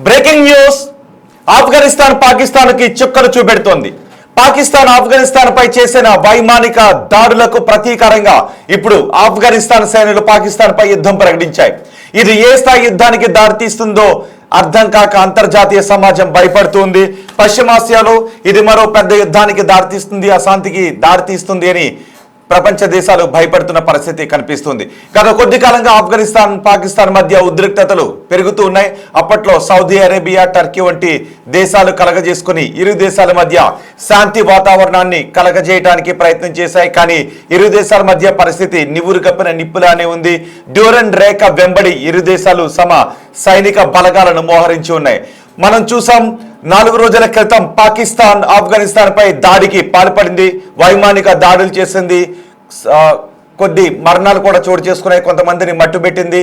Breaking news. Afghanistan పాకిస్తాన్కి చుక్కలు చూపెడుతోంది. పాకిస్తాన్ ఆఫ్ఘనిస్తాన్ పై చేసిన వైమానిక దాడులకు ప్రతీకారంగా ఇప్పుడు ఆఫ్ఘనిస్తాన్ సేనలు పాకిస్తాన్ పై యుద్ధం ప్రకటించాయి. ఇది ఏ స్థాయి యుద్ధానికి దారితీస్తుందో అర్థం కాక అంతర్జాతీయ సమాజం భయపడుతుంది. పశ్చిమాసియాలో ఇది మరో పెద్ద యుద్ధానికి దారితీస్తుంది, అశాంతికి దారితీస్తుంది అని ప్రపంచ దేశాలు భయపడుతున్న పరిస్థితి కనిపిస్తుంది. గత కొద్ది కాలంగా ఆఫ్ఘనిస్తాన్ పాకిస్తాన్ మధ్య ఉద్రిక్తతలు పెరుగుతూ ఉన్నాయి. అప్పట్లో సౌదీ అరేబియా, టర్కీ వంటి దేశాలు కలగజేసుకుని ఇరు దేశాల మధ్య శాంతి వాతావరణాన్ని కలగజేయడానికి ప్రయత్నం చేశాయి. కానీ ఇరు దేశాల మధ్య పరిస్థితి నివురు కప్పిన నిప్పులానే ఉంది. డ్యూరన్ రేఖ వెంబడి ఇరు దేశాలు తమ సైనిక బలగాలను మోహరించి ఉన్నాయి. మనం చూసాం, 4 రోజుల క్రితం పాకిస్తాన్ ఆఫ్ఘనిస్తాన్ పై దాడికి పాల్పడింది, వైమానిక దాడులు చేసింది, కొద్ది మరణాలు కూడా చోటు చేసుకున్నాయి, కొంతమందిని మట్టుబెట్టింది.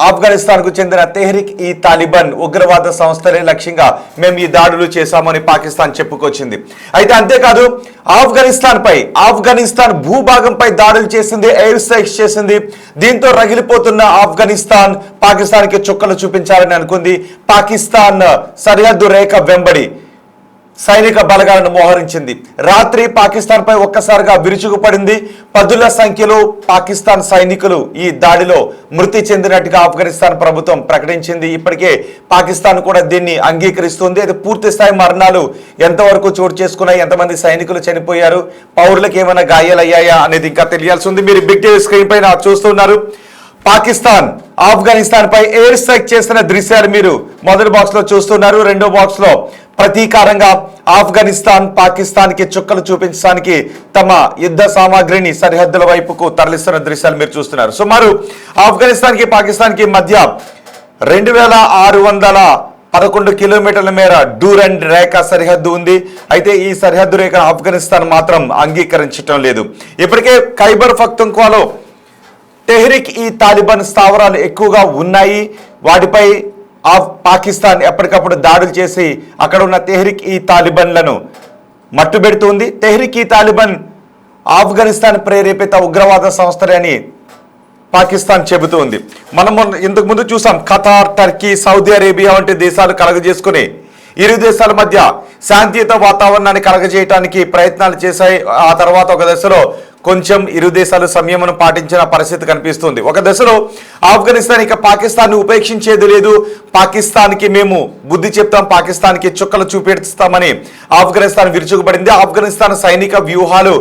ఆఫ్ఘనిస్తాన్ కు చెందిన తెహ్రిక్ ఈ తాలిబాన్ ఉగ్రవాద సంస్థలే లక్ష్యంగా మేము ఈ దాడులు చేశామని పాకిస్తాన్ చెప్పుకొచ్చింది. అయితే అంతేకాదు, ఆఫ్ఘనిస్తాన్ భూభాగంపై దాడులు చేసింది, ఎయిర్ స్ట్రైక్స్ చేసింది. దీంతో రగిలిపోతున్న ఆఫ్ఘనిస్తాన్ పాకిస్తాన్కి చుక్కలు చూపించాలని అనుకుంది. పాకిస్తాన్ సరిహద్దు రేఖ వెంబడి సైనిక బలగాలను మోహరించింది. రాత్రి పాకిస్తాన్ పై ఒక్కసారిగా విరుచుకుపడింది. 10ల సంఖ్యలో పాకిస్తాన్ సైనికులు ఈ దాడిలో మృతి చెందినట్టుగా ఆఫ్ఘనిస్తాన్ ప్రభుత్వం ప్రకటించింది. ఇప్పటికే పాకిస్తాన్ కూడా దీన్ని అంగీకరిస్తుంది. అయితే పూర్తి స్థాయి మరణాలు ఎంతవరకు చోటు చేసుకున్నాయి, ఎంతమంది సైనికులు చనిపోయారు, పౌరులకు ఏమైనా గాయాలయ్యాయా అనేది ఇంకా తెలియాల్సి ఉంది. మీరు బిగ్ టీవీ స్క్రీన్ పైన చూస్తున్నారు. పాకిస్తాన్ ఆఫ్ఘనిస్తాన్ పై ఎయిర్ స్ట్రైక్ చేసిన దృశ్యాలు మీరు మొదటి బాక్స్ లో చూస్తున్నారు. రెండో బాక్స్ లో ప్రతీకారంగా ఆఫ్ఘనిస్తాన్ పాకిస్తాన్ కి చుక్కలు చూపించడానికి తమ యుద్ధ సామాగ్రిని సరిహద్దుల వైపుకు తరలిస్తున్న దృశ్యాలు మీరు చూస్తున్నారు. సుమారు ఆఫ్ఘనిస్తాన్ కి పాకిస్తాన్ కి మధ్య 2611 కిలోమీటర్ల మేర డ్యూరన్ రేఖ సరిహద్దు ఉంది. అయితే ఈ సరిహద్దు రేఖ ఆఫ్ఘనిస్తాన్ మాత్రం అంగీకరించడం లేదు. ఇప్పటికే ఖైబర్ పఖ్తుంఖ్వాలో తెహ్రిక్ ఈ తాలిబాన్ స్థావరాలు ఎక్కువగా ఉన్నాయి. వాటిపై పాకిస్తాన్ ఎప్పటికప్పుడు దాడులు చేసి అక్కడ ఉన్న తెహ్రిక్ ఈ తాలిబాన్లను మట్టుబెడుతుంది. తెహ్రిక్ ఈ తాలిబాన్ ఆఫ్ఘనిస్తాన్ ప్రేరేపిత ఉగ్రవాద సంస్థలే అని పాకిస్తాన్ చెబుతోంది. మనం ఇంతకు ముందు చూసాం, ఖతార్, టర్కీ, సౌదీ అరేబియా వంటి దేశాలు కలగజేసుకుని ఇరు దేశాల మధ్య శాంతియుత వాతావరణాన్ని కలగజేయడానికి ప్రయత్నాలు చేశాయి. ఆ తర్వాత ఒక దశలో కొంచెం ఇరు దేశాలు సంయమనం పాటించిన పరిస్థితి కనిపిస్తుంది. ఒక దశలో ఆఫ్ఘనిస్తాన్ ఇక పాకిస్తాన్ ఉపేక్షించేది లేదు, పాకిస్తాన్కి మేము బుద్ధి చెప్తాం, పాకిస్తాన్కి చుక్కలు చూపెడుస్తామని ఆఫ్ఘనిస్తాన్ విరుచుకుపడింది. ఆఫ్ఘనిస్తాన్ సైనిక వ్యూహాలు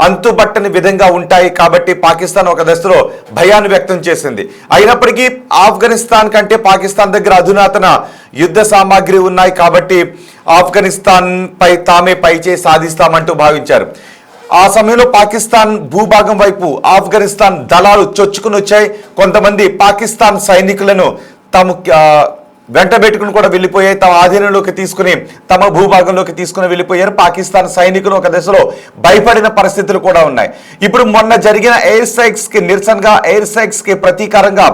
అంతుబట్టని విధంగా ఉంటాయి కాబట్టి పాకిస్తాన్ ఒక దశలో భయాన్ని వ్యక్తం చేసింది. అయినప్పటికీ ఆఫ్ఘనిస్తాన్ కంటే పాకిస్తాన్ దగ్గర అధునాతన యుద్ధ సామాగ్రి ఉన్నాయి కాబట్టి ఆఫ్ఘనిస్తాన్ పై తామే పైచే సాధిస్తామంటూ భావించారు. ఆ సమయంలో పాకిస్తాన్ భూభాగం వైపు ఆఫ్ఘనిస్తాన్ దళాలు చొచ్చుకుని వచ్చాయి. కొంతమంది పాకిస్తాన్ సైనికులను తమ వెంట పెట్టుకుని కూడా వెళ్ళిపోయాయి, తమ ఆధీనంలోకి తీసుకుని తమ భూభాగంలోకి తీసుకుని వెళ్ళిపోయారు. పాకిస్తాన్ సైనికులు ఒక దశలో భయపడిన పరిస్థితులు కూడా ఉన్నాయి. ఇప్పుడు మొన్న జరిగిన ఎయిర్ స్ట్రైక్స్ కి నిరసనగా, ఎయిర్ స్ట్రైక్స్ కి ప్రతీకారంగా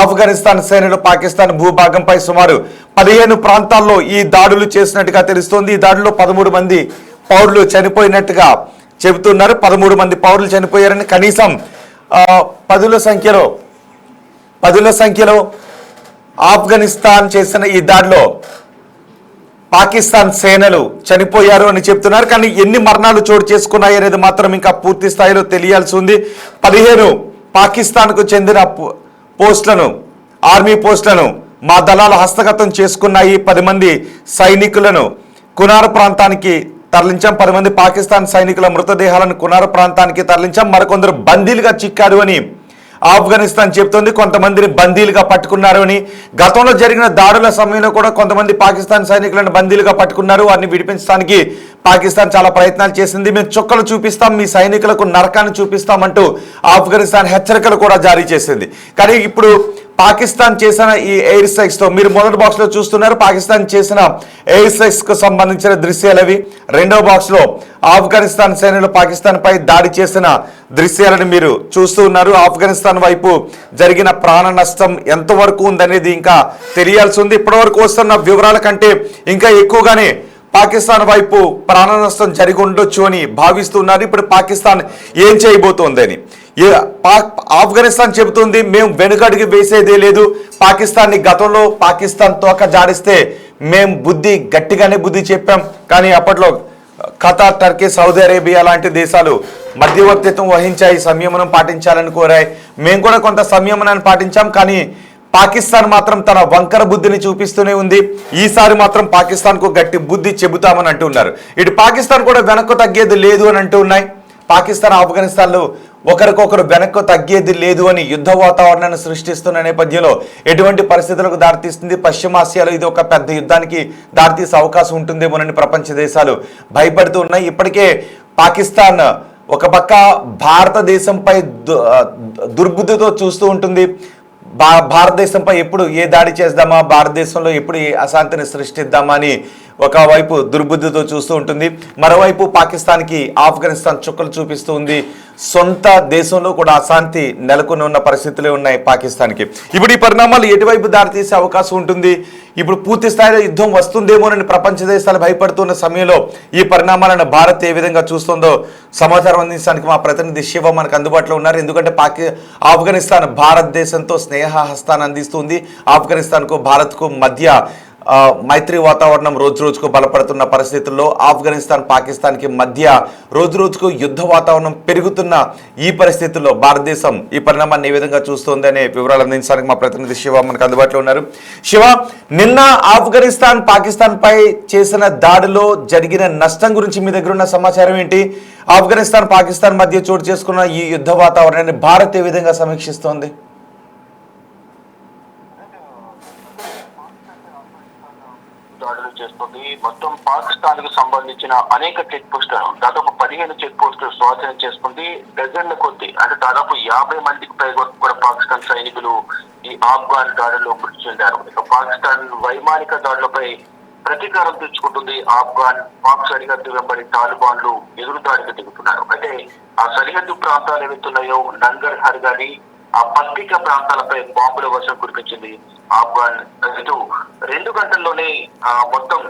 ఆఫ్ఘనిస్తాన్ సేనలు పాకిస్తాన్ భూభాగంపై సుమారు 15 ప్రాంతాల్లో ఈ దాడులు చేసినట్టుగా తెలుస్తోంది. ఈ దాడిలో 13 మంది పౌరులు చనిపోయినట్టుగా చెబుతున్నారు. 13 మంది పౌరులు చనిపోయారని, కనీసం 10ల సంఖ్యలో ఆఫ్ఘనిస్తాన్ చేసిన ఈ దాడిలో పాకిస్తాన్ సేనలు చనిపోయారు అని చెప్తున్నారు. కానీ ఎన్ని మరణాలు చోటు చేసుకున్నాయి అనేది మాత్రం ఇంకా పూర్తి స్థాయిలో తెలియాల్సి ఉంది. 15 పాకిస్తాన్కు చెందిన పోస్టులను, ఆర్మీ పోస్టులను మా దళాలు హస్తగతం చేసుకున్నాయి. 10 మంది సైనికులను కునార్ ప్రాంతానికి తరలించాం. 10 మంది పాకిస్తాన్ సైనికుల మృతదేహాలను కునార్ ప్రాంతానికి తరలించాం. మరికొందరు బందీలుగా చిక్కారు అని ఆఫ్ఘనిస్తాన్ చెప్తోంది. కొంతమందిని బందీలుగా పట్టుకున్నారు అని, గతంలో జరిగిన దాడుల సమయంలో కూడా కొంతమంది పాకిస్తాన్ సైనికులను బందీలుగా పట్టుకున్నారు. వారిని విడిపించడానికి పాకిస్తాన్ చాలా ప్రయత్నాలు చేసింది. మేము చుక్కలు చూపిస్తాం, మీ సైనికులకు నరకాన్ని చూపిస్తామంటూ ఆఫ్ఘనిస్తాన్ హెచ్చరికలు కూడా జారీ చేసింది. కానీ ఇప్పుడు పాకిస్తాన్ చేసిన ఈ ఎయిర్ స్ట్రైక్స్ తో మీరు మొదటి బాక్స్ లో చూస్తున్నారు పాకిస్తాన్ చేసిన ఎయిర్ స్ట్రైక్స్ కు సంబంధించిన దృశ్యాలవి. రెండో బాక్స్ లో ఆఫ్ఘనిస్తాన్ సేనలు పాకిస్తాన్ పై దాడి చేసిన దృశ్యాలను మీరు చూస్తూ ఉన్నారు. ఆఫ్ఘనిస్తాన్ వైపు జరిగిన ప్రాణ నష్టం ఎంతవరకు ఉందనేది ఇంకా తెలియాల్సి ఉంది. ఇప్పటివరకు వస్తున్న వివరాల కంటే ఇంకా ఎక్కువగానే పాకిస్తాన్ వైపు ప్రాణ నష్టం జరిగి ఉండొచ్చు అని భావిస్తున్నారు. ఇప్పుడు పాకిస్తాన్ ఏం చేయబోతోందని ఆఫ్ఘనిస్తాన్ చెబుతుంది, మేము వెనుకడుగు వేసేదే లేదు. పాకిస్తాన్ని గతంలో పాకిస్తాన్ తోక జాడిస్తే మేము గట్టిగానే బుద్ధి చెప్పాం. కానీ అప్పట్లో ఖతార్, టర్కీ, సౌదీ అరేబియా లాంటి దేశాలు మధ్యవర్తిత్వం వహించాయి, సంయమనం పాటించాలని కోరాయి. మేము కూడా కొంత సంయమనాన్ని పాటించాం. కానీ పాకిస్తాన్ మాత్రం తన వంకర బుద్ధిని చూపిస్తూనే ఉంది. ఈసారి మాత్రం పాకిస్తాన్కు గట్టి బుద్ధి చెబుతామని అంటున్నారు. ఇటు పాకిస్తాన్ కూడా వెనక్కు తగ్గేది లేదు అని అంటూ ఉన్నాయి. పాకిస్తాన్, ఆఫ్ఘనిస్తాన్లో ఒకరికొకరు వెనక్కు తగ్గేది లేదు అని యుద్ధ వాతావరణాన్ని సృష్టిస్తున్న నేపథ్యంలో ఎటువంటి పరిస్థితులకు దారితీస్తుంది? పశ్చిమాసియాలో ఇది ఒక పెద్ద యుద్ధానికి దారితీసే అవకాశం ఉంటుందేమోనని ప్రపంచ దేశాలు భయపడుతూ ఉన్నాయి. ఇప్పటికే పాకిస్తాన్ ఒక పక్క భారతదేశంపై దుర్బుద్ధితో చూస్తూ ఉంటుంది. భారతదేశంపై ఎప్పుడు ఏ దాడి చేద్దామా, భారతదేశంలో ఎప్పుడు ఏ అశాంతిని సృష్టిద్దామా అని ఒకవైపు దుర్బుద్ధితో చూస్తూ ఉంటుంది. మరోవైపు పాకిస్తాన్కి ఆఫ్ఘనిస్తాన్ చుక్కలు చూపిస్తూ ఉంది. సొంత దేశంలో కూడా అశాంతి నెలకొని ఉన్న పరిస్థితులే ఉన్నాయి పాకిస్తాన్కి. ఇప్పుడు ఈ పరిణామాలు ఎటువైపు దారితీసే అవకాశం ఉంటుంది? ఇప్పుడు పూర్తి స్థాయిలో యుద్ధం వస్తుందేమోనని ప్రపంచ దేశాలు భయపడుతున్న సమయంలో ఈ పరిణామాలను భారత్ ఏ విధంగా చూస్తుందో సమాచారం అందించడానికి మా ప్రతినిధి శివ మనకు అందుబాటులో ఉన్నారు. ఎందుకంటే ఆఫ్ఘనిస్తాన్ భారతదేశంతో స్నేహహస్తాన్ని అందిస్తుంది. ఆఫ్ఘనిస్తాన్కు భారత్కు మధ్య మైత్రి వాతావరణం రోజు రోజుకు బలపడుతున్న పరిస్థితుల్లో ఆఫ్ఘనిస్తాన్, పాకిస్తాన్కి మధ్య రోజు రోజుకు యుద్ధ వాతావరణం పెరుగుతున్న ఈ పరిస్థితుల్లో భారతదేశం ఈ పరిణామాన్ని ఏ విధంగా చూస్తోంది అనే వివరాలు అందించడానికి మా ప్రతినిధి శివ మనకు అందుబాటులో ఉన్నారు. శివ, నిన్న ఆఫ్ఘనిస్తాన్ పాకిస్తాన్ పై చేసిన దాడిలో జరిగిన నష్టం గురించి మీ దగ్గర ఉన్న సమాచారం ఏంటి? ఆఫ్ఘనిస్తాన్, పాకిస్తాన్ మధ్య చోటు చేసుకున్న ఈ యుద్ధ వాతావరణాన్ని భారత్ ఏ విధంగా సమీక్షిస్తోంది? దాడులు చేస్తుంది. మొత్తం పాకిస్తాన్ కు సంబంధించిన అనేక చెక్ పోస్టులను దాదాపు 15 చెక్ పోస్టులు స్వాధీనం చేసుకుంది. డజన్ల కొద్ది అంటే దాదాపు 50 మందికి పైగా కూడా పాకిస్తాన్ సైనికులు ఈ ఆఫ్ఘాన్ దాడుల్లో మృతి చెందారు. ఇక పాకిస్తాన్ వైమానిక దాడులపై ప్రతీకారం తెచ్చుకుంటుంది. పాక్ సరిహద్దు వెంబడి తాలిబాన్లు ఎదురుదాడికి దిగుతున్నారు. అంటే ఆ సరిహద్దు ప్రాంతాలు ఏవైతున్నాయో నంగర్ హర్ గాని ఆ పత్రిక ప్రాంతాలపై బాంబుల వర్షం కురిపించింది ఆఫ్ఘాన్. ఇటు 2 గంటల్లోనే మొత్తం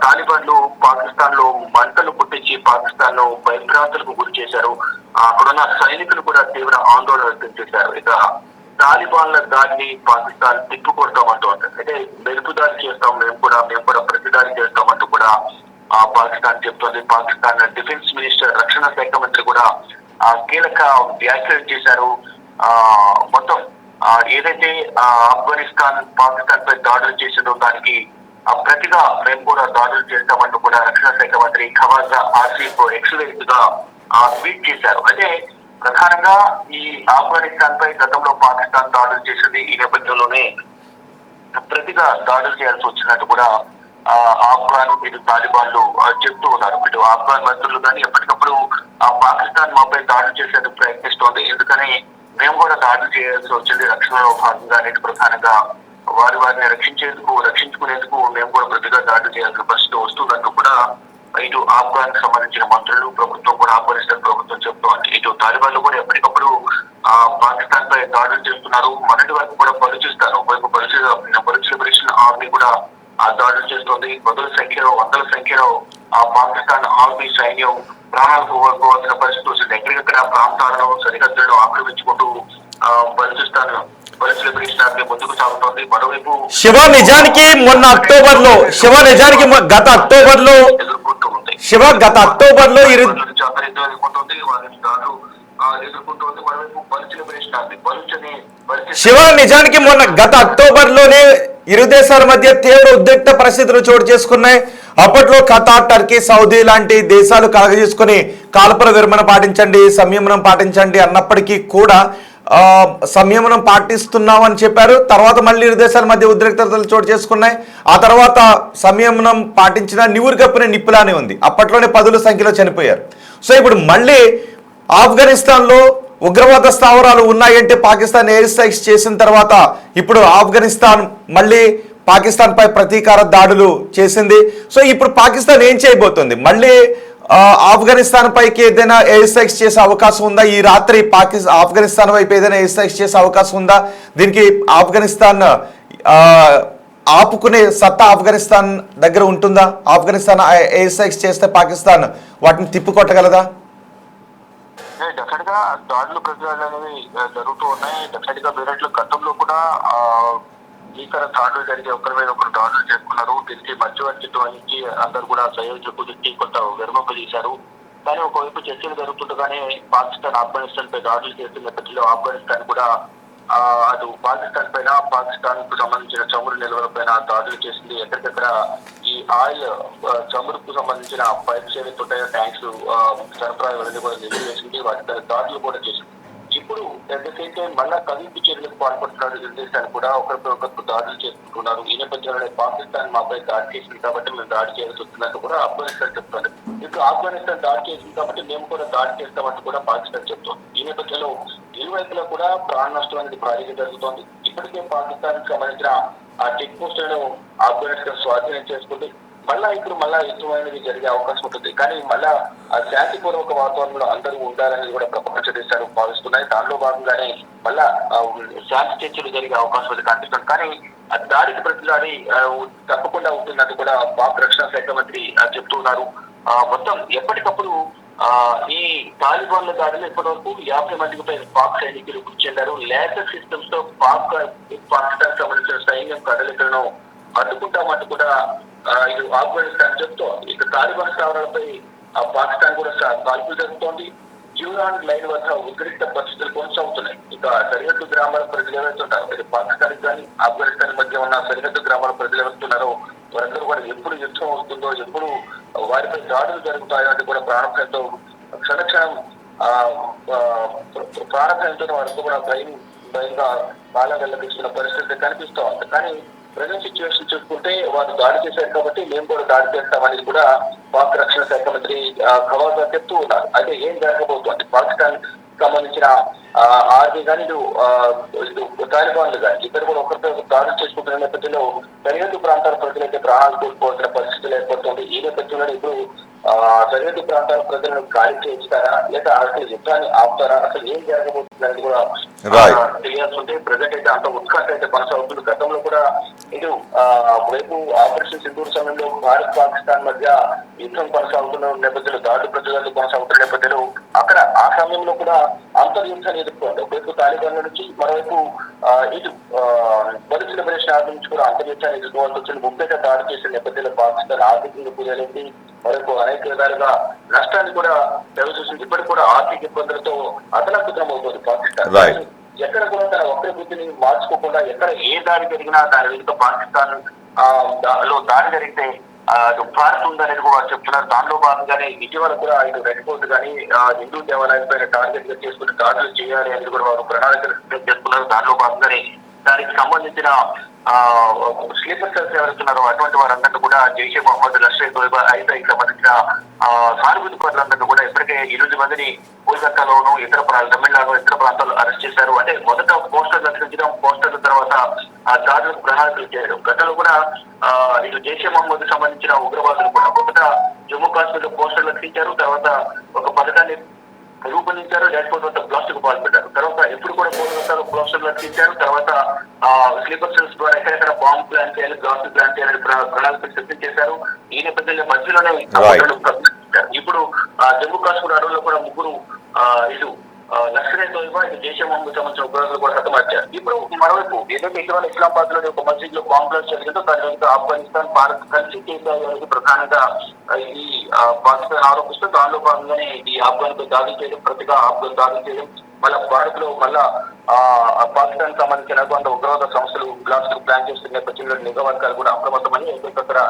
తాలిబాన్లు పాకిస్తాన్ లో మంటలు పుట్టించి పాకిస్తాన్ ను భయభ్రాంతులకు గురి చేశారు. అక్కడున్న సైనికులు కూడా తీవ్ర ఆందోళన వ్యక్తం చేశారు. ఇక తాలిబాన్ల దాడిని పాకిస్తాన్ తిప్పుకొడతామంటూ ఉంటుంది. అంటే మెరుపు దాడి చేస్తాం, మేము కూడా ప్రతిదాడి చేస్తామంటూ కూడా పాకిస్తాన్ చెప్తోంది. పాకిస్తాన్ డిఫెన్స్ మినిస్టర్, రక్షణ శాఖ మంత్రి కూడా కీలక వ్యాఖ్యలు చేశారు. మొత్తం ఏదైతే ఆఫ్ఘనిస్తాన్ పాకిస్తాన్ పై దాడులు చేసిందో దానికి ప్రతిగా మేము కూడా దాడులు చేస్తామంటూ కూడా రక్షణ శాఖ మంత్రి ఖవాజా ఆసిఫ్ ఎక్సలెంట్ గా ట్వీట్ చేశారు. అంటే ప్రధానంగా ఈ ఆఫ్ఘనిస్తాన్ పై గతంలో పాకిస్తాన్ దాడులు చేసింది. ఈ నేపథ్యంలోనే ప్రతిగా దాడులు చేయాల్సి వచ్చినట్టు కూడా ఆఫ్ఘాన్ ఇటు తాలిబాన్లు చెప్తూ ఉన్నారు. ఇటు ఆఫ్ఘాన్ మంత్రులు కానీ ఎప్పటికప్పుడు పాకిస్తాన్ మాపై దాడులు చేసేందుకు ప్రయత్నిస్తోంది. ఎందుకని మేము కూడా దాడులు చేయాల్సి వచ్చింది. రక్షణలో భాగంగా అనేది ప్రధానంగా వారిని రక్షించుకునేందుకు మేము కూడా ప్రతిగా దాడులు చేయాల్సిన పరిస్థితి వస్తుందంటూ కూడా ఇటు ఆఫ్ఘాన్ కి సంబంధించిన మంత్రులు, ప్రభుత్వం కూడా ఆఫ్ఘనిస్తాన్ ప్రభుత్వం చెప్తోంది. ఇటు తాలిబాన్లు కూడా ఎప్పటికప్పుడు పాకిస్తాన్ పై దాడులు చేస్తున్నారు. మొన్నటి వరకు కూడా పలుచిస్తారు. ఒకవైపు పలుచిలిబరేషన్ ఆర్మీ కూడా దాడులు చేస్తుంది. వందల సంఖ్యలో పాకిస్తాన్ ఆర్మీ సైన్యం ప్రాణాలు కోల్పోవాల్సిన పరిస్థితి వస్తుంది. ఎక్కడికక్కడ ప్రాంతాలను సరిహద్దులను ఆక్రమించుకుంటూ బలూచిస్తాన్ ముందుకు సాగుతోంది. మరోవైపు శివ, నిజానికి మొన్న అక్టోబర్ లో గత అక్టోబర్ లో ఎదుర్కొంటూ ఉంది. నిజానికి మొన్న గత అక్టోబర్ లోనే ఇరు దేశాల మధ్య తీవ్ర ఉద్రిక్త పరిస్థితులు చోటు చేసుకున్నాయి. అప్పట్లో ఖతార్, టర్కీ, సౌదీ లాంటి దేశాలు కలగజేసుకుని కాల్పుల విరమణ పాటించండి, సంయమనం పాటించండి అన్నప్పటికీ కూడా సంయమనం పాటిస్తున్నామని చెప్పారు. తర్వాత మళ్ళీ ఇరు దేశాల మధ్య ఉద్రిక్తతలు చోటు చేసుకున్నాయి. ఆ తర్వాత సంయమనం పాటించిన నివురు కప్పిన నిప్పులానే ఉంది. అప్పట్లోనే 10ల సంఖ్యలో చనిపోయారు. సో ఇప్పుడు మళ్ళీ ఆఫ్ఘనిస్తాన్లో ఉగ్రవాద స్థావరాలు ఉన్నాయంటే పాకిస్తాన్ ఎయిర్ స్ట్రైక్స్ చేసిన తర్వాత ఇప్పుడు ఆఫ్ఘనిస్తాన్ మళ్ళీ పాకిస్తాన్ పై ప్రతీకార దాడులు చేసింది. సో ఇప్పుడు పాకిస్తాన్ ఏం చేయబోతుంది? మళ్ళీ ఆఫ్ఘనిస్తాన్ పైకి ఏదైనా ఎయిర్ స్ట్రైక్స్ చేసే అవకాశం ఉందా? ఈ రాత్రి ఆఫ్ఘనిస్తాన్ వైపు ఏదైనా ఎయిర్ స్ట్రైక్స్ చేసే అవకాశం ఉందా? దీనికి ఆఫ్ఘనిస్తాన్ ఆపుకునే సత్తా ఆఫ్ఘనిస్తాన్ దగ్గర ఉంటుందా? ఆఫ్ఘనిస్తాన్ ఎయిర్ స్ట్రైక్స్ చేస్తే పాకిస్తాన్ వాటిని తిప్పికొట్టగలదా? డెఫినెట్ గా దాడులు ప్రతిదాడులు అనేవి జరుగుతూ ఉన్నాయి. డెఫినెట్ గా వేరేట్లు గతంలో కూడా భీకర దాడులు జరిగి ఒకరి మీద ఒకరు దాడులు చేసుకున్నారు. దీనికి మధ్యవర్తిత్వం వహించి అందరూ కూడా సయోధ్య కుదిర్చి కొంత విరమకు తీశారు. కానీ ఒకవైపు చర్చలు జరుగుతుండగానే పాకిస్తాన్ ఆఫ్ఘనిస్తాన్ పై దాడులు చేసిన నేపథ్యంలో ఆఫ్ఘనిస్తాన్ కూడా అటు పాకిస్తాన్ పైన పాకిస్తాన్ కు సంబంధించిన చమురు నిల్వల పైన దాడులు చేసింది. ఎక్కడికక్కడ ఈ ఆయిల్ చమురుకు సంబంధించిన పైప్స్ ఏవైతే ఉంటాయో ట్యాంక్స్ సరఫరా వెళ్ళి కూడా నిలిపివేసింది. వాటి దాడులు కూడా చేసింది. ఇప్పుడు ఎంతసేపు మళ్ళా కవింపు చర్యలకు పాల్పడుతున్నారు నిర్దేశాన్ని కూడా ఒకరిపై ఒకరికి దాడులు చేసుకుంటున్నారు. ఈ నేపథ్యంలో పాకిస్తాన్ మాపై దాడి చేసింది కాబట్టి మేము దాడి చేయాల్సి వస్తున్నట్టు కూడా ఆఫ్ఘనిస్తాన్ చెప్తుంది. ఇప్పుడు ఆఫ్ఘనిస్తాన్ దాడి చేసింది కాబట్టి మేము కూడా దాడి చేస్తామంటూ కూడా పాకిస్తాన్ చెప్తోంది. ఈ నేపథ్యంలో ఇరువైపులా కూడా ప్రాణ నష్టం అనేది భారీగా జరుగుతోంది. ఇప్పటికే పాకిస్తాన్ కి సంబంధించిన ఆ చెక్ పోస్టులను ఆఫ్ఘనిస్తాన్ స్వాధీనం చేసుకుంది. మళ్ళా యుద్ధం అనేది జరిగే అవకాశం ఉంటుంది. కానీ మళ్ళా ఆ శాంతిపూర్వక వాతావరణంలో అందరూ ఉండాలనేది కూడా ప్రపంచ దేశాలు భావిస్తున్నాయి. దానిలో భాగంగానే మళ్ళా శాంతి చర్చలు జరిగే అవకాశం ఉంది కనిపిస్తుంది. కానీ ఆ దాడికి ప్రతిదాడి తప్పకుండా ఉంటుందని కూడా పాక్ రక్షణ శాఖ మంత్రి చెప్తున్నారు. మొత్తం ఎప్పటికప్పుడు ఈ తాలిబాన్ల దాడిలో ఇప్పటి వరకు 50 మందికి పైన పాక్ సైనికులు మృతి చెందారు. లేజర్ సిస్టమ్స్ తో పాకిస్తాన్ సంబంధించిన సైన్యం కదలికలను అడ్డుకుంటామంటూ కూడా ఇది ఆఫ్ఘనిస్తాన్ చెప్తూ ఇక తాలిబాన్ స్థావరాలపై పాకిస్తాన్ కూడా కాల్పులు జరుగుతోంది. యూరాన్ లైన్ వద్ద ఉద్రిక్త పరిస్థితులు కొనసాగుతున్నాయి. ఇక సరిహద్దు గ్రామాల ప్రజలు ఏవైతుంటారో ఇది పాకిస్తాన్ కానీ ఆఫ్ఘనిస్తాన్ మధ్య ఉన్న సరిహద్దు గ్రామాల ప్రజలు ఏవైతున్నారో వారందరూ కూడా ఎప్పుడు యుద్ధం వస్తుందో, ఎప్పుడు వారిపై దాడులు జరుగుతాయో అంటే కూడా ప్రాణభయంతో క్షణక్షణం ప్రాణభయంతో వారంతా కూడా భయంగా కాలం వెళ్ళదీస్తున్న పరిస్థితి కనిపిస్తూ ఉంది. కానీ ప్రజెంట్ సిచ్యువేషన్ చూసుకుంటే వారు దాడి చేశారు కాబట్టి మేము కూడా దాడి చేస్తామనేది కూడా పాక్ రక్షణ శాఖ మంత్రి ఖవాజా చెప్తూ ఉన్నారు. అయితే ఏం జరగబోతోంది? పాకిస్తాన్ సంబంధించిన ఆర్మీ కానీ తాలిబాన్లు కానీ ఇద్దరు కూడా ఒకరితో దాడులు చేసుకుంటున్న నేపథ్యంలో సరిహద్దు ప్రాంతాల ప్రజలైతే ప్రాణాలు కోల్పోవాల్సిన పరిస్థితులు ఏర్పడుతుంది. ఈ నేపథ్యంలో ఇప్పుడు సరిహద్దు ప్రాంతాల ప్రజలను ఖాళీ చేయిస్తారా లేదా అసలు యుద్ధాన్ని ఆపుతారా, అసలు ఏం జరగబోతుంది అనేది కూడా తెలియాల్సి ఉంటే ప్రజెంట్ అయితే అంత ఉత్కంఠ అయితే కొనసాగుతుంది. గతంలో కూడా ఇటు వైపు ఆపరేషన్ సింధూర్ సమయంలో భారత్ పాకిస్తాన్ మధ్య యుద్ధం కొనసాగుతున్న నేపథ్యంలో దాడులు ప్రతిదాడులు కొనసాగుతున్న నేపథ్యంలో అక్కడ ఆ సమయంలో కూడా అంతర్యుద్ధాన్ని ఎదుర్కోండి. ఒకవైపు తాలిబాన్ల నుంచి మరోవైపు ఇటు బలుచ్ లిబరేషన్ ఆర్మీ నుంచి కూడా అంతర్యుద్ధాన్ని ఎదుర్కోవాల్సి వచ్చింది. ముఖ్యంగా దాడి చేసిన నేపథ్యంలో పాకిస్తాన్ ఆర్థికంగా కూలింది. మరొక అనేక విధాలుగా నష్టాన్ని కూడా చూసింది. ఇప్పటికి కూడా ఆర్థిక ఇబ్బందులతో అతలకుతలం అవుతుంది పాకిస్తాన్. ఎక్కడ కూడా తన ఒక్కరి బుద్ధిని మార్చుకోకుండా ఎక్కడ ఏ దాడి జరిగినా దాని వెనుక పాకిస్తాన్ లో దాడి జరిగితే భారత్ ఉందనేది కూడా చెప్తున్నారు. దానిలో భాగంగానే ఇటీవల కూడా ఇటు రెడ్ ఫోర్ట్ కానీ హిందూ దేవాలయం పైన టార్గెట్ గా చేసుకుని దాడులు చేయాలి అనేది కూడా వారు ప్రణాళికలు సిద్ధం చేసుకున్నారు. దానిలో భాగంగానే దానికి సంబంధించిన స్లీపర్ సెల్స్ ఎవరుతున్నారో అటువంటి వారందరినీ కూడా జైషే మహమ్మద్, లష్కర్ తోయిబా, ఐసాకి సంబంధించిన సానుభూతి పరులందరినీ కూడా ఇప్పటికే 8 మందిని కోల్కతాలోను తమిళనాడు ఇతర ప్రాంతాల్లో అరెస్ట్ చేశారు. అంటే మొదట పోస్టర్లు అతికించడం, పోస్టర్ల తర్వాత దాడులకు ప్రణాళికలు చేయడం. గతంలో కూడా ఇటు జైషే మహమ్మద్ సంబంధించిన ఉగ్రవాదులు కూడా మొదట జమ్మూ కాశ్మీర్ లో పోస్టర్లు అతికించారు. తర్వాత ఒక పథకాన్ని రూపొందించారు. లేకపోతే బ్లాస్ట్ కు పాల్పడ్డారు. తర్వాత ఎప్పుడు కూడా కోల్కతాలో బ్లాస్టర్లు అతికించారు. తర్వాత స్లీపర్ సెల్స్ ద్వారా ఎక్కడెక్కడ బాంబు ప్లాన్ చేయాలి, బ్లాస్ట్ ప్లాన్ చేయాలని ప్రణాళికలు సిద్ధం చేశారు. ఈ నేపథ్యంలో మధ్యలోనే ఇప్పుడు జమ్మూ కాశ్మీర్ అడవుల్లో కూడా ముగ్గురు ఇటు లష్కర్ తోయిబా, ఇటు జైషే మహమ్మద్ సంబంధించిన ఉగ్రవాదులు కూడా హతమార్చారు. ఇప్పుడు మరోవైపు ఏదైతే ఇటీవల ఇస్లామాబాద్ లోని ఒక మస్జిద్ లో బాంబు బ్లాస్ట్ జరిగిందో దాని వెనుక ఆఫ్ఘనిస్తాన్, భారత్ కలిసి చేసేది ప్రధానంగా ఈ పాకిస్తాన్ ఆరోపిస్తూ దానిలో భాగంగానే ఈ ఆఫ్ఘన్ పై దాడులు చేయడం, ప్రతిగా ఆఫ్ఘన్ దాడులు చేయడం, మళ్ళా భారత్ లో మళ్ళా పాకిస్తాన్ సంబంధించిన కొంత ఉగ్రవాద సంస్థలు బ్లాస్ట్ ప్లాన్ చేస్తున్న నేపథ్యంలో నిఘా వర్గాలు కూడా అప్రమత్తమని ఎక్కడికక్కడ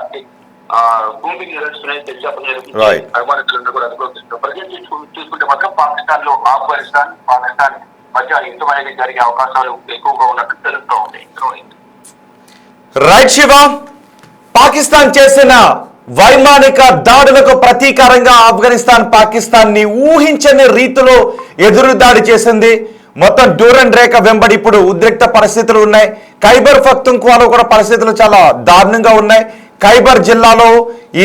భూమికి అనుమానితులను కూడా అనుభవిస్తున్నారు. ప్రజెంట్ చూసుకుంటే మాత్రం పాకిస్తాన్ లో పాకిస్తాన్ మధ్య యుద్ధం అనేది జరిగే అవకాశాలు ఎక్కువగా ఉన్నట్టు తెలుస్తూ ఉంది. రైట్ శివ, పాకిస్తాన్ చేసిన వైమానిక దాడులకు ప్రతీకారంగా ఆఫ్ఘనిస్తాన్ పాకిస్తాన్ ని ఊహించని రీతిలో ఎదురుదాడి చేసింది. మొత్తం డ్యూరన్ రేఖ వెంబడి ఇప్పుడు ఉద్రిక్త పరిస్థితులు ఉన్నాయి. ఖైబర్ పఖ్తుంఖ్వాలో కూడా పరిస్థితులు చాలా దారుణంగా ఉన్నాయి. ఖైబర్ జిల్లాలో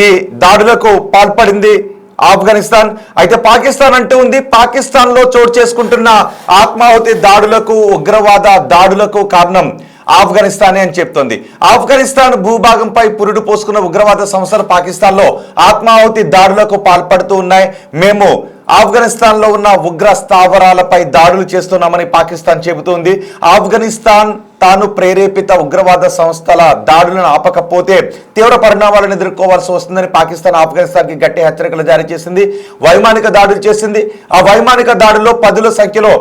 ఈ దాడులకు పాల్పడింది ఆఫ్ఘనిస్తాన్. అయితే పాకిస్తాన్ అంటూ ఉంది పాకిస్తాన్ లో చోటు చేసుకుంటున్న ఆత్మాహుతి దాడులకు, ఉగ్రవాద దాడులకు కారణం ఆఫ్ఘనిస్తానే అని చెప్తోంది. ఆఫ్ఘనిస్తాన్ భూభాగంపై పురుడు పోసుకున్న ఉగ్రవాద సంస్థలు పాకిస్తాన్ లో ఆత్మాహుతి దాడులకు పాల్పడుతూ ఉన్నాయి. మేము ఆఫ్ఘనిస్తాన్ లో ఉన్న ఉగ్ర స్థావరాలపై దాడులు చేస్తున్నామని పాకిస్తాన్ చెబుతోంది. ఆఫ్ఘనిస్తాన్ తాను ప్రేరేపిత ఉగ్రవాద సంస్థల దాడులను ఆపకపోతే తీవ్ర పరిణామాలను ఎదుర్కోవాల్సి వస్తుందని పాకిస్తాన్ ఆఫ్ఘనిస్తాన్ కి గట్టి హెచ్చరికలు జారీ చేసింది. వైమానిక దాడులు చేసింది. ఆ వైమానిక దాడుల్లో పదుల సంఖ్యలో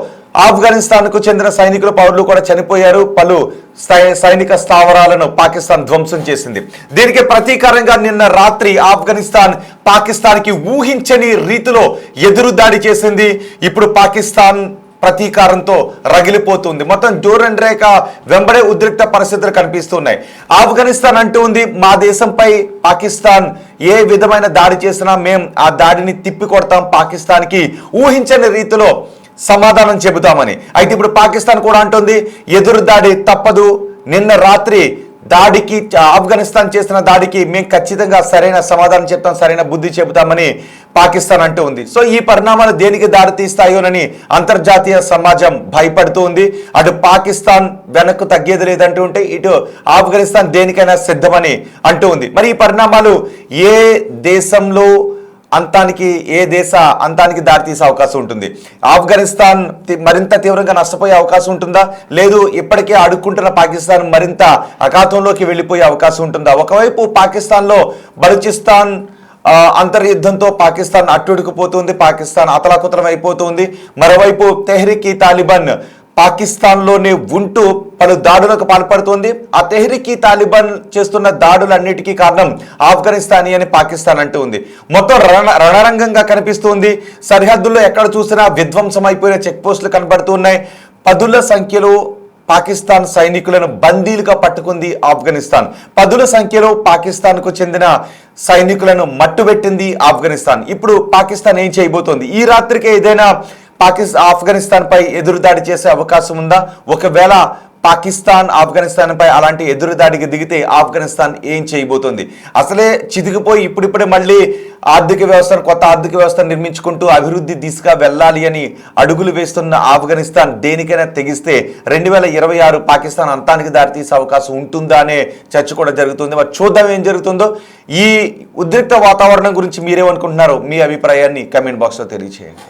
ఆఫ్ఘనిస్తాన్ కు చెందిన సైనికులు, పౌరులు కూడా చనిపోయారు. పలు సైనిక స్థావరాలను పాకిస్తాన్ ధ్వంసం చేసింది. దీనికి ప్రతీకారంగా నిన్న రాత్రి ఆఫ్ఘనిస్తాన్ పాకిస్తాన్ కి ఊహించని రీతిలో ఎదురుదాడి చేసింది. ఇప్పుడు పాకిస్తాన్ ప్రతీకారంతో రగిలిపోతుంది. మొత్తం డ్యూరన్ రేఖ వెంబడే ఉద్రిక్త పరిస్థితులు కనిపిస్తున్నాయి. ఆఫ్ఘనిస్తాన్ అంటూ ఉంది మా దేశంపై పాకిస్తాన్ ఏ విధమైన దాడి చేసినా మేం ఆ దాడిని తిప్పి కొడతాం, పాకిస్తాన్ కి ఊహించని రీతిలో సమాధానం చెబుతామని. అయితే ఇప్పుడు పాకిస్తాన్ కూడా అంటుంది ఎదురు దాడి తప్పదు. నిన్న రాత్రి దాడికి, ఆఫ్ఘనిస్తాన్ చేసిన దాడికి మేము ఖచ్చితంగా సరైన సమాధానం చెప్తాం, సరైన బుద్ధి చెబుతామని పాకిస్తాన్ అంటూ ఉంది. సో ఈ పరిణామాలు దేనికి దారి తీస్తాయోనని అంతర్జాతీయ సమాజం భయపడుతూ ఉంది. అటు పాకిస్తాన్ వెనక్కు తగ్గేది లేదంటూ ఉంటే ఇటు ఆఫ్ఘనిస్తాన్ దేనికైనా సిద్ధమని అంటూ ఉంది. మరి ఈ పరిణామాలు ఏ దేశంలో ఏ దేశ అంతానికి దారితీసే అవకాశం ఉంటుంది? ఆఫ్ఘనిస్తాన్ మరింత తీవ్రంగా నష్టపోయే అవకాశం ఉంటుందా, లేదు ఇప్పటికే అడుక్కుంటున్న పాకిస్తాన్ మరింత అఘాతంలోకి వెళ్ళిపోయే అవకాశం ఉంటుందా? ఒకవైపు పాకిస్తాన్లో బలూచిస్తాన్ అంతర్యుద్ధంతో పాకిస్తాన్ అట్టుడికిపోతుంది, పాకిస్తాన్ అతలాకుతలం అయిపోతుంది. మరోవైపు తెహ్రీక్ ఈ తాలిబాన్ పాకిస్తాన్లోనే ఉంటూ పలు దాడులకు పాల్పడుతోంది. ఆ తెహ్రీక్ ఈ తాలిబాన్ చేస్తున్న దాడులన్నిటికీ కారణం ఆఫ్ఘనిస్తానీ అని పాకిస్తాన్ అంటూ ఉంది. మొత్తం రణరంగంగా కనిపిస్తుంది. సరిహద్దుల్లో ఎక్కడ చూసినా విధ్వంసం అయిపోయిన చెక్ పోస్టులు కనబడుతున్నాయి. పదుల సంఖ్యలో పాకిస్తాన్ సైనికులను బందీలుగా పట్టుకుంది ఆఫ్ఘనిస్తాన్. పదుల సంఖ్యలో పాకిస్తాన్కు చెందిన సైనికులను మట్టుబెట్టింది ఆఫ్ఘనిస్తాన్. ఇప్పుడు పాకిస్తాన్ ఏం చేయబోతోంది? ఈ రాత్రికే ఏదైనా ఆఫ్ఘనిస్తాన్ పై ఎదురుదాడి చేసే అవకాశం ఉందా? ఒకవేళ పాకిస్తాన్ ఆఫ్ఘనిస్తాన్ పై అలాంటి ఎదురుదాడికి దిగితే ఆఫ్ఘనిస్తాన్ ఏం చేయబోతోంది? అసలే చితికిపోయి ఇప్పుడిప్పుడే మళ్ళీ కొత్త ఆర్థిక వ్యవస్థను నిర్మించుకుంటూ అభివృద్ధి దిశగా వెళ్ళాలి అని అడుగులు వేస్తున్న ఆఫ్ఘనిస్తాన్ దేనికైనా తెగిస్తే 2026 పాకిస్తాన్ అంతానికి దారితీసే అవకాశం ఉంటుందా అనే చర్చ కూడా జరుగుతుంది. మరి చూద్దాం ఏం జరుగుతుందో. ఈ ఉద్రిక్త వాతావరణం గురించి మీరేమనుకుంటున్నారో మీ అభిప్రాయాన్ని కమెంట్ బాక్స్లో తెలియజేయండి.